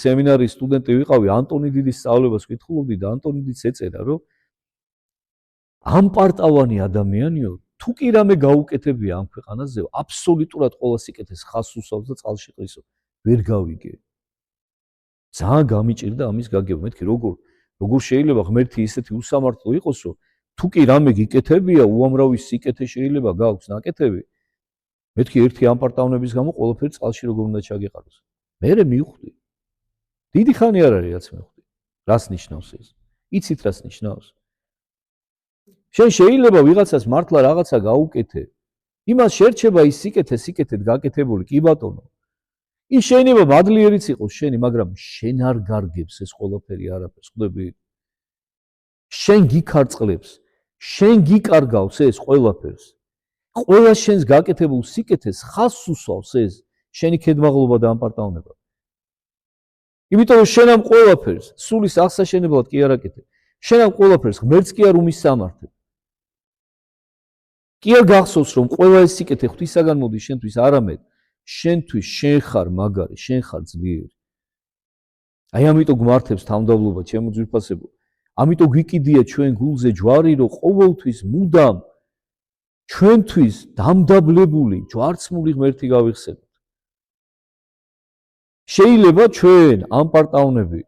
სემინარის სტუდენტი ვიყავი, ანტონი დიდის სწავლებას ვკითხულობდი და ანტონი დიდს ეწერა, რომ ამ პარტავანი ადამიანიო, თუ კი რამე გაუკეთებია ამ ქვეყანაზე, აბსოლუტურად ყველა სიკეთეს ხაზს უსვამს და წყალში ყრისო, ვერ გავიგე. ძალიან გამიჭირდა ამის გაგება. მეთქი როგორ შეიძლება ღმერთი ისეთი უსამართლო იყოს, რომ თუ კი რამე გიკეთებია, უამრავი სიკეთე შეიძლება გაქვს ნაკეთები. მეთქი ერთი ამ პარტავნების გამო ყველაფერი წყალში როგორ უნდა ჩაგეყაროს. მერე მივხვდი. დიდი ხანი არ არის რაც მივხვდი. რას ნიშნავს ეს? იცით რას ნიშნავს? შენ შეიძლება ვიღაცას მართლა რაღაცა გაუკეთე. იმას შერჩება ის სიკეთეთ გაკეთებული, კი ბატონო. ის შეიძლება მადლიერიც იყოს შენი, მაგრამ შენ არ გარგებს ეს ყველაფერი არაფერს, ხვდები? შენ გიქარწყლებს, შენ გიკარგავს ეს ყველაფერს. ყველა შენს გაკეთებულ სიკეთეს ხაზს უსვავს ეს შენი ქედმაღლობა და ამპარტავნება. იმიტომ რომ შენ ამ ყველაფერს სულის აღსაშენებლად კი არ აკეთებ. შენ ამ ყველაფერს ღმერთს კი არ უმისამართებ. კი არ გახსოვს რომ ყველა ეს სიკეთე ღვთისაგან მოდის შენთვის, არამედ შენთვის შენ ხარ მაგარი, შენ ხარ ძლიერი. აი ამიტომ გმართებს თავმდაბლობა ჩემო ძვირფასებო. ამიტომ გვიკიდია ჩვენ გულზე ჯვარი, რომ ყოველთვის მუდამ ჩვენთვის დამდაბლებული ჯვარცმული ღმერთი გავიხსენოთ. შეიძლება ჩვენ ამ პარტავნები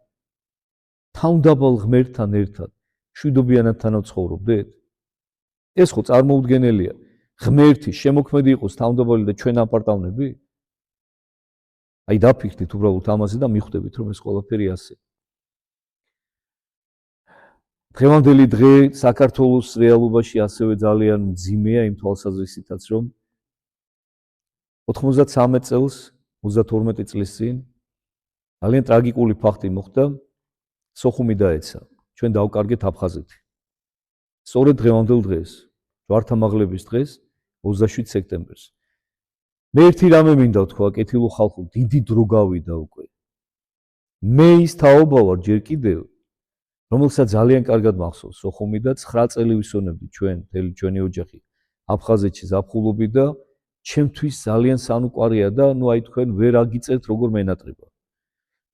თავმდაბალ ღმერთთან ერთად მშვიდობიანად თანავცხოვრობდეთ? ეს ხო წარმოუდგენელია. ღმერთი შემოქმედი იყოს თავმდაბალი და ჩვენ ამ პარტავნები? აი დაფიქრდით უბრალოდ ამაზე და მიხვდებით რომ ეს ყველაფერი ასე. დღევანდელი დღე საქართველოს რეალობაში ასევე ძალიან მძიმეა იმ თვალსაზრისითაც რომ 93 წელს 32 წლის წინ ძალიან ტრაგიკული ფაქტი მოხდა. სოხუმი დაეცა. ჩვენ დავკარგეთ აფხაზეთი. სწორედ დღევანდელ დღეს, ჯვართამაღლების დღეს, 27 სექტემბერს. მე ერთი რამე მინდა ვთქვა, კეთილო ხალხო, დიდი დრო გავიდა უკვე. მე ის თაობა ვარ ჯერ კიდევ, რომელსაც ძალიან კარგად მახსოვს სოხუმი და 9 წელი ვისვენებდი ჩვენი ოჯახი აფხაზეთში ზაფხულობი და ჩემთვის ძალიან სანუკვარია და აი თქვენ ვერ აგიწერთ როგორ მენატრება.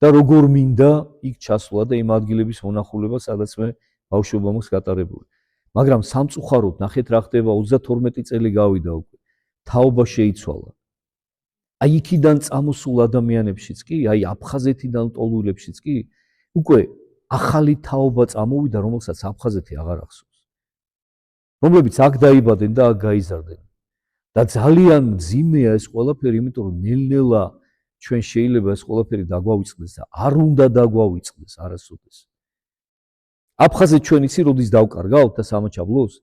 და როგორ მინდა იქ ჩასვლა და იმ ადგილების მონახულება, სადაც მე ბავშვობა მაქვს გატარებული. მაგრამ სამწუხაროდ ნახეთ რა ხდება, 32 წელი გავიდა უკვე. თაობა შეიცვალა. აი იქიდან წამოსულ ადამიანებშიც კი, აი აფხაზეთიდან ტოლუილებშიც კი, უკვე ახალი თაობა წამოვიდა, რომელსაც აფხაზეთი აღარ ახსოვს. რომლებიც აქ დაიბადნენ და აქ გაიზარდნენ. და ძალიან მძიმეა ეს ყველაფერი, იმიტომ რომ ნელ-ნელა ჩვენ შეიძლება ეს ყველაფერი დაგვავიწყდეს და არ უნდა დაგვავიწყდეს არასოდეს. აფხაზეთი ჩვენ იცი როდის დავკარგავთ და სამაჩაბლოს?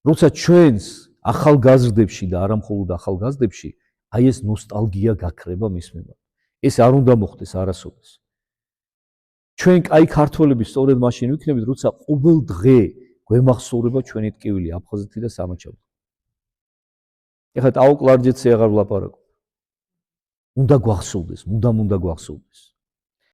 როცა ჩვენს ახალგაზრდებში და არა მხოლოდ ახალგაზრდებში აი ეს ნოსტალგია გაქრება მის მიმართ. ეს არ უნდა მოხდეს არასოდეს. ჩვენ კაი ქართველები სწორედ მაშინ ვიქნებით, როცა ყოველ დღე გვემახსოვრება ჩვენი ტკივილი აფხაზეთი და სამაჩაბლო. ეხლა ტაო კლარჯეთზე აღარ ვლაპარაკობ. უნდა გვახსოვდეს, მუდამ უნდა გვახსოვდეს.